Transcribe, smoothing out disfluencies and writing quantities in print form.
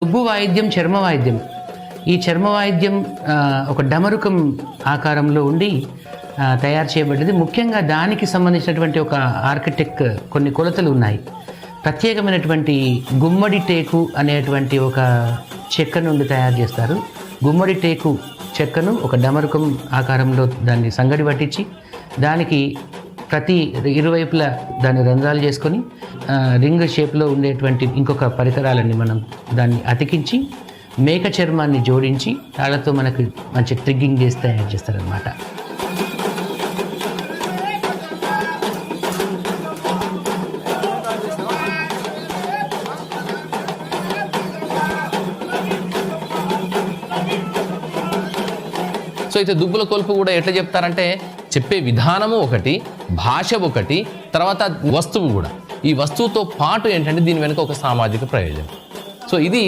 దుబ్బు వాయిద్యం చర్మ వాయిద్యం. ఈ చర్మ వాయిద్యం ఒక డమరుకం ఆకారంలో ఉండి తయారు చేయబడ్డది. ముఖ్యంగా దానికి సంబంధించినటువంటి ఒక ఆర్కిటెక్ట్ కొన్ని కొలతలు ఉన్నాయి. ప్రత్యేకమైనటువంటి గుమ్మడి టేకు అనేటువంటి ఒక చెక్క నుండి తయారు చేస్తారు. గుమ్మడి టేకు చెక్కను ఒక డమరుకం ఆకారంలో దాన్ని సంగడి పట్టించి దానికి ప్రతి ఇరువైపులా దాన్ని రంధ్రాలు చేసుకొని రింగ్ షేప్లో ఉండేటువంటి ఇంకొక పరికరాలని మనం దాన్ని అతికించి మేక చర్మాన్ని జోడించి తాళ్లతో మనకు మంచి ట్రిగ్గింగ్ చేసి తయారు చేస్తారనమాట. సో అయితే దుబ్బుల కొలుపు కూడా ఎట్లా చెప్తారంటే చెప్పే విధానము ఒకటి, భాష ఒకటి, తర్వాత వస్తువు కూడా. ఈ వస్తువుతో పాటు ఏంటంటే దీని వెనుక ఒక సామాజిక ప్రయోజనం. సో ఇది